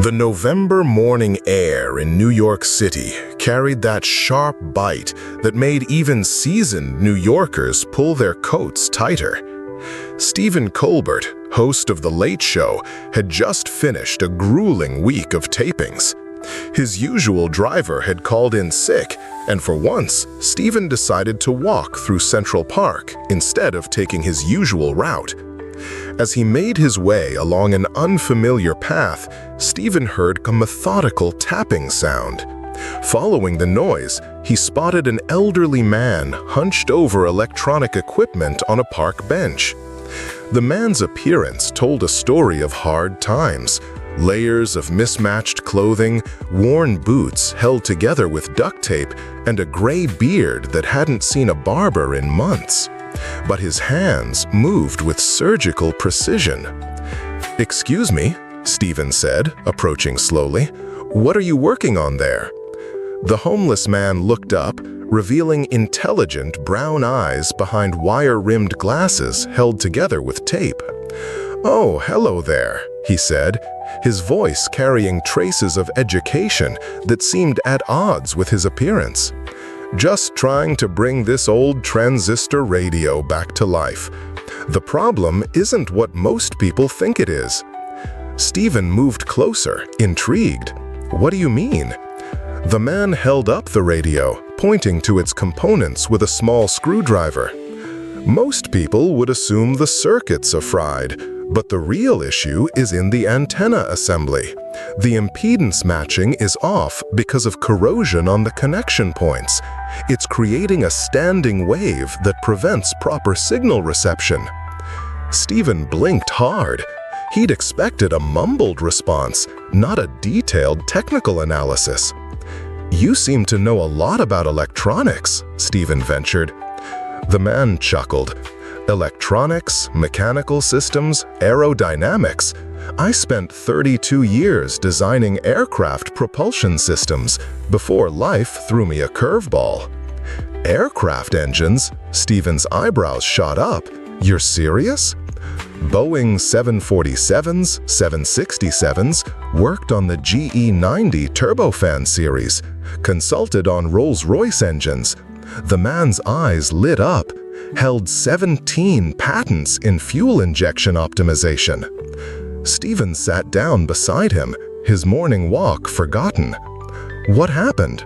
The November morning air in New York City carried that sharp bite that made even seasoned New Yorkers pull their coats tighter. Stephen Colbert, host of The Late Show, had just finished a grueling week of tapings. His usual driver had called in sick, and for once, Stephen decided to walk through Central Park instead of taking his usual route. As he made his way along an unfamiliar path, Stephen heard a methodical tapping sound. Following the noise, he spotted an elderly man hunched over electronic equipment on a park bench. The man's appearance told a story of hard times. Layers of mismatched clothing, worn boots held together with duct tape, and a gray beard that hadn't seen a barber in months. But his hands moved with surgical precision. "Excuse me," Stephen said, approaching slowly. "What are you working on there?" The homeless man looked up, revealing intelligent brown eyes behind wire-rimmed glasses held together with tape. "Oh, hello there," he said, his voice carrying traces of education that seemed at odds with his appearance. "Just trying to bring this old transistor radio back to life. The problem isn't what most people think it is." Stephen moved closer, intrigued. "What do you mean?" The man held up the radio, pointing to its components with a small screwdriver. "Most people would assume the circuits are fried, but the real issue is in the antenna assembly. The impedance matching is off because of corrosion on the connection points. It's creating a standing wave that prevents proper signal reception." Stephen blinked hard. He'd expected a mumbled response, not a detailed technical analysis. "You seem to know a lot about electronics," Stephen ventured. The man chuckled. "Electronics, mechanical systems, aerodynamics. I spent 32 years designing aircraft propulsion systems before life threw me a curveball." "Aircraft engines?" Stephen's eyebrows shot up. "You're serious?" Boeing 747s, 767s, worked on the GE90 turbofan series, consulted on Rolls-Royce engines. The man's eyes lit up. Held 17 patents in fuel injection optimization. Stephen sat down beside him, his morning walk forgotten. "What happened?"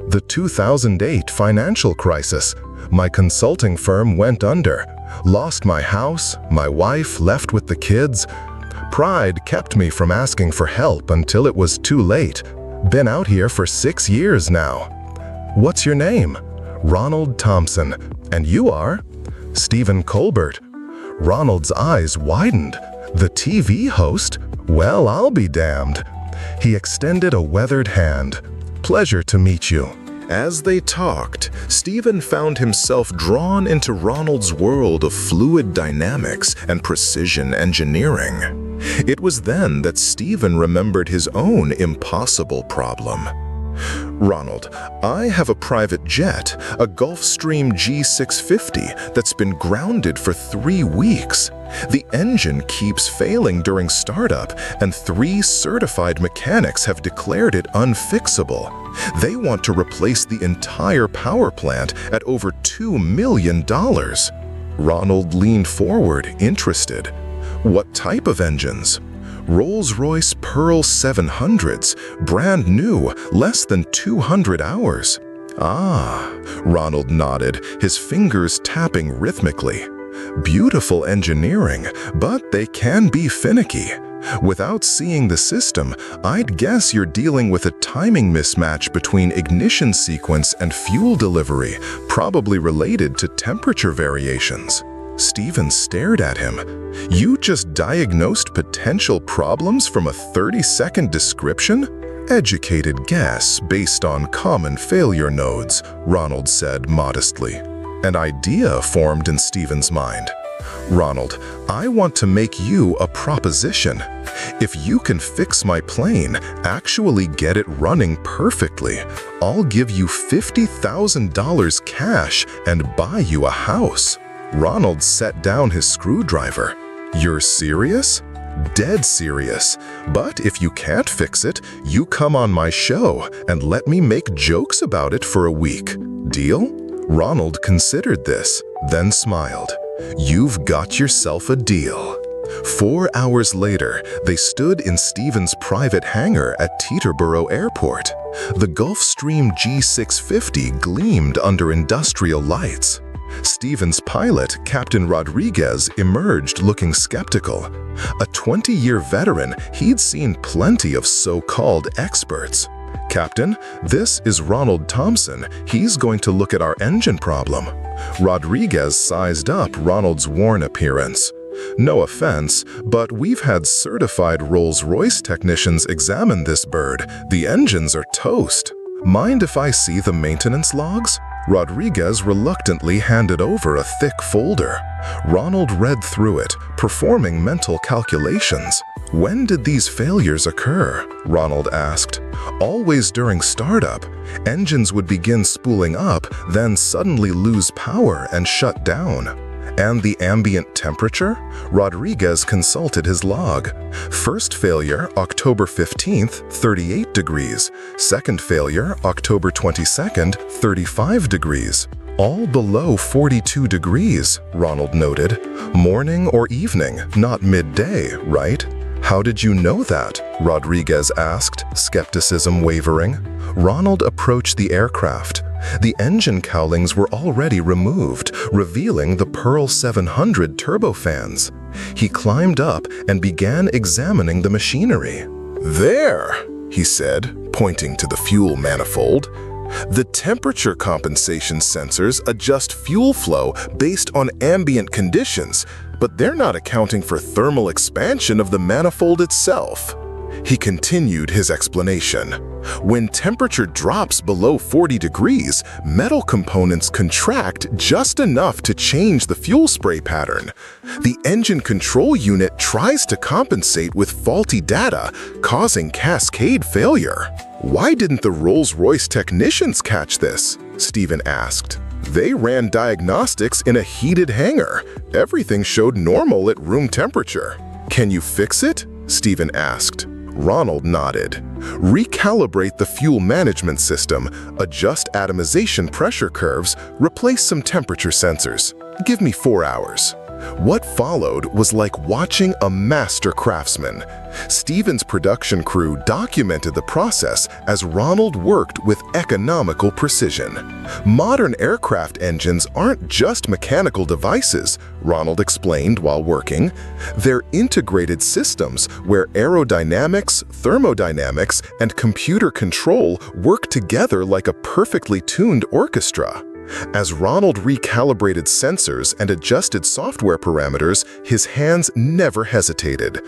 "The 2008 financial crisis. My consulting firm went under. Lost my house, my wife left with the kids. Pride kept me from asking for help until it was too late. Been out here for 6 years now." "What's your name?" "Ronald Thompson. And you are?" "Stephen Colbert." Ronald's eyes widened. "The TV host? Well, I'll be damned." He extended a weathered hand. "Pleasure to meet you." As they talked, Stephen found himself drawn into Ronald's world of fluid dynamics and precision engineering. It was then that Stephen remembered his own impossible problem. "Ronald, I have a private jet, a Gulfstream G650, that's been grounded for 3 weeks. The engine keeps failing during startup, and 3 certified mechanics have declared it unfixable. They want to replace the entire power plant at over $2 million. Ronald leaned forward, interested. "What type of engines?" "Rolls-Royce Pearl 700s, brand new, less than 200 hours. "Ah," Ronald nodded, his fingers tapping rhythmically. "Beautiful engineering, but they can be finicky. Without seeing the system, I'd guess you're dealing with a timing mismatch between ignition sequence and fuel delivery, probably related to temperature variations." Stephen stared at him. "You just diagnosed potential problems from a 30-second description?" "Educated guess based on common failure nodes," Ronald said modestly. An idea formed in Stephen's mind. "Ronald, I want to make you a proposition. If you can fix my plane, actually get it running perfectly, I'll give you $50,000 cash and buy you a house." Ronald set down his screwdriver. "You're serious?" Dead serious. But if you can't fix it, you come on my show and let me make jokes about it for a week. Deal? Ronald considered this, then smiled. You've got yourself a deal. 4 hours later, they stood in Stephen's private hangar at Teterboro Airport. The Gulfstream G650 gleamed under industrial lights. Stephen's pilot, Captain Rodriguez, emerged looking skeptical. A 20-year veteran, he'd seen plenty of so-called experts. Captain, this is Ronald Thompson. He's going to look at our engine problem. Rodriguez sized up Ronald's worn appearance. No offense, but we've had certified Rolls-Royce technicians examine this bird. The engines are toast. Mind if I see the maintenance logs? Rodriguez reluctantly handed over a thick folder. Ronald read through it, performing mental calculations. When did these failures occur? Ronald asked. Always during startup. Engines would begin spooling up, then suddenly lose power and shut down. And the ambient temperature? Rodriguez consulted his log. First failure, October 15th, 38 degrees. Second failure, October 22nd, 35 degrees. All below 42 degrees, Ronald noted. Morning or evening, not midday, right? How did you know that? Rodriguez asked, skepticism wavering. Ronald approached the aircraft. The engine cowlings were already removed, revealing the Pearl 700 turbofans. He climbed up and began examining the machinery. There, he said, pointing to the fuel manifold. The temperature compensation sensors adjust fuel flow based on ambient conditions, but they're not accounting for thermal expansion of the manifold itself. He continued his explanation. When temperature drops below 40 degrees, metal components contract just enough to change the fuel spray pattern. The engine control unit tries to compensate with faulty data, causing cascade failure. Why didn't the Rolls-Royce technicians catch this? Stephen asked. They ran diagnostics in a heated hangar. Everything showed normal at room temperature. Can you fix it? Stephen asked. Ronald nodded. Recalibrate the fuel management system, adjust atomization pressure curves, replace some temperature sensors. Give me 4 hours. What followed was like watching a master craftsman. Stephen's production crew documented the process as Ronald worked with economical precision. Modern aircraft engines aren't just mechanical devices, Ronald explained while working. They're integrated systems where aerodynamics, thermodynamics, and computer control work together like a perfectly tuned orchestra. As Ronald recalibrated sensors and adjusted software parameters, his hands never hesitated.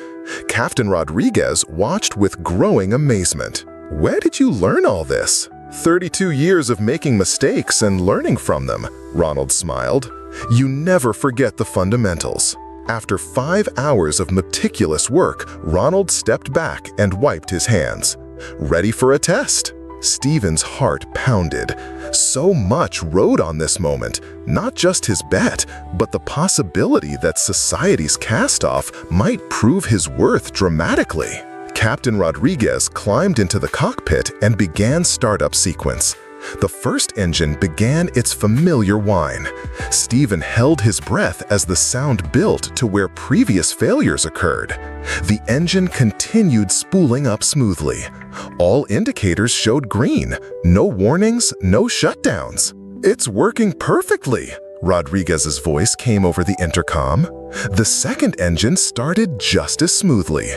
Captain Rodriguez watched with growing amazement. Where did you learn all this? 32 years of making mistakes and learning from them, Ronald smiled. You never forget the fundamentals. After 5 hours of meticulous work, Ronald stepped back and wiped his hands. Ready for a test? Stephen's heart pounded. So much rode on this moment, not just his bet, but the possibility that society's cast-off might prove his worth dramatically. Captain Rodriguez climbed into the cockpit and began startup sequence. The first engine began its familiar whine. Stephen held his breath as the sound built to where previous failures occurred. The engine continued spooling up smoothly. All indicators showed green. No warnings, no shutdowns. It's working perfectly, Rodriguez's voice came over the intercom. The second engine started just as smoothly.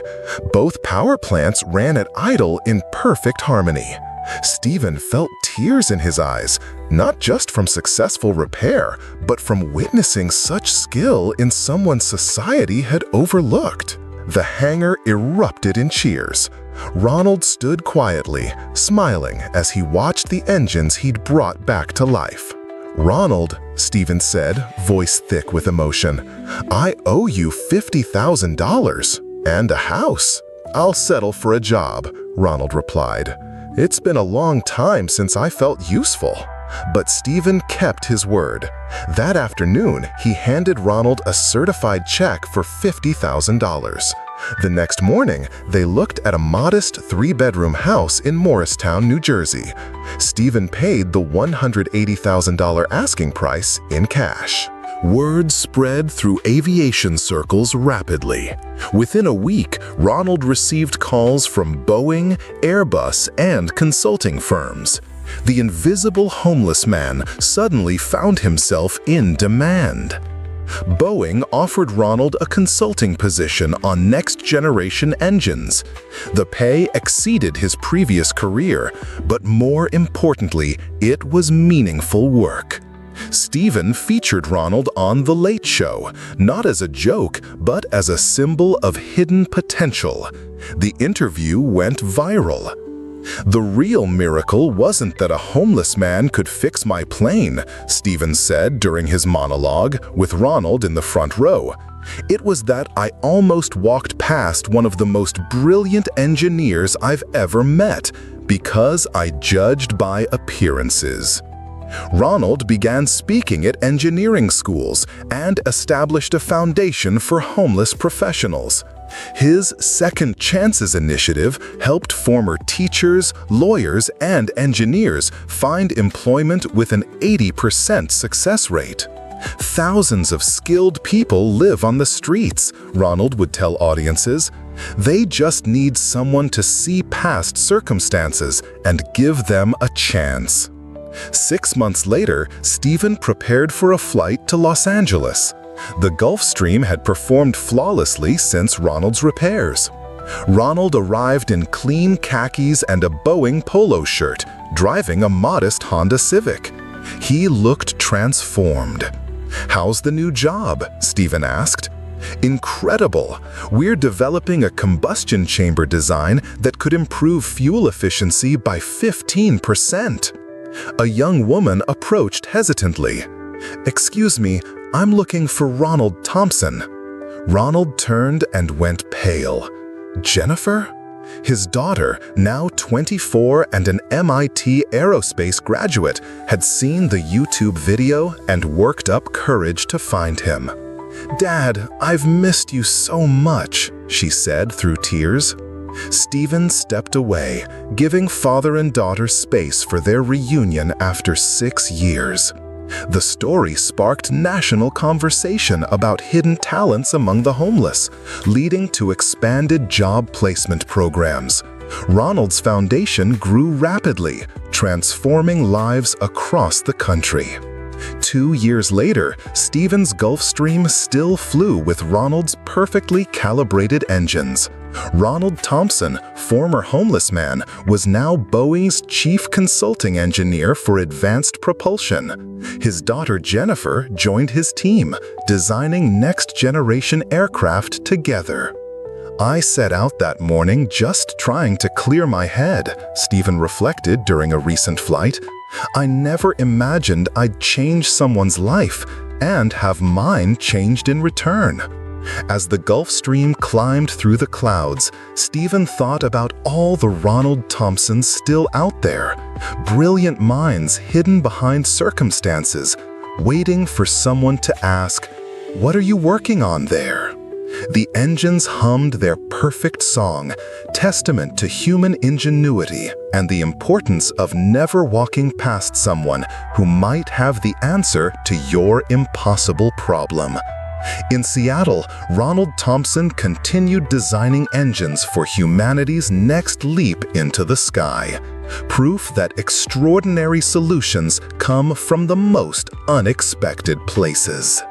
Both power plants ran at idle in perfect harmony. Stephen felt tears in his eyes, not just from successful repair, but from witnessing such skill in someone society had overlooked. The hangar erupted in cheers. Ronald stood quietly, smiling as he watched the engines he'd brought back to life. Ronald, Stephen said, voice thick with emotion, I owe you $50,000 and a house. I'll settle for a job, Ronald replied. It's been a long time since I felt useful. But Stephen kept his word. That afternoon, he handed Ronald a certified check for $50,000. The next morning, they looked at a modest 3-bedroom house in Morristown, New Jersey. Stephen paid the $180,000 asking price in cash. Word spread through aviation circles rapidly. Within a week, Ronald received calls from Boeing, Airbus, and consulting firms. The invisible homeless man suddenly found himself in demand. Boeing offered Ronald a consulting position on next-generation engines. The pay exceeded his previous career, but more importantly, it was meaningful work. Stephen featured Ronald on The Late Show, not as a joke, but as a symbol of hidden potential. The interview went viral. "The real miracle wasn't that a homeless man could fix my plane," Stephen said during his monologue, with Ronald in the front row. "It was that I almost walked past one of the most brilliant engineers I've ever met, because I judged by appearances." Ronald began speaking at engineering schools and established a foundation for homeless professionals. His Second Chances initiative helped former teachers, lawyers, and engineers find employment with an 80% success rate. "Thousands of skilled people live on the streets," Ronald would tell audiences. "They just need someone to see past circumstances and give them a chance." 6 months later, Stephen prepared for a flight to Los Angeles. The Gulfstream had performed flawlessly since Ronald's repairs. Ronald arrived in clean khakis and a Boeing polo shirt, driving a modest Honda Civic. He looked transformed. "How's the new job?" Stephen asked. "Incredible! We're developing a combustion chamber design that could improve fuel efficiency by 15%. A young woman approached hesitantly. "Excuse me, I'm looking for Ronald Thompson." Ronald turned and went pale. "Jennifer?" His daughter, now 24 and an MIT aerospace graduate, had seen the YouTube video and worked up courage to find him. "Dad, I've missed you so much," she said through tears. Stephen stepped away, giving father and daughter space for their reunion after 6 years. The story sparked national conversation about hidden talents among the homeless, leading to expanded job placement programs. Ronald's foundation grew rapidly, transforming lives across the country. 2 years later, Stephen's Gulfstream still flew with Ronald's perfectly calibrated engines. Ronald Thompson, former homeless man, was now Boeing's chief consulting engineer for advanced propulsion. His daughter Jennifer joined his team, designing next-generation aircraft together. "I set out that morning just trying to clear my head," Stephen reflected during a recent flight. "I never imagined I'd change someone's life and have mine changed in return." As the Gulfstream climbed through the clouds, Stephen thought about all the Ronald Thompsons still out there, brilliant minds hidden behind circumstances, waiting for someone to ask, "What are you working on there?" The engines hummed their perfect song, testament to human ingenuity and the importance of never walking past someone who might have the answer to your impossible problem. In Seattle, Ronald Thompson continued designing engines for humanity's next leap into the sky. Proof that extraordinary solutions come from the most unexpected places.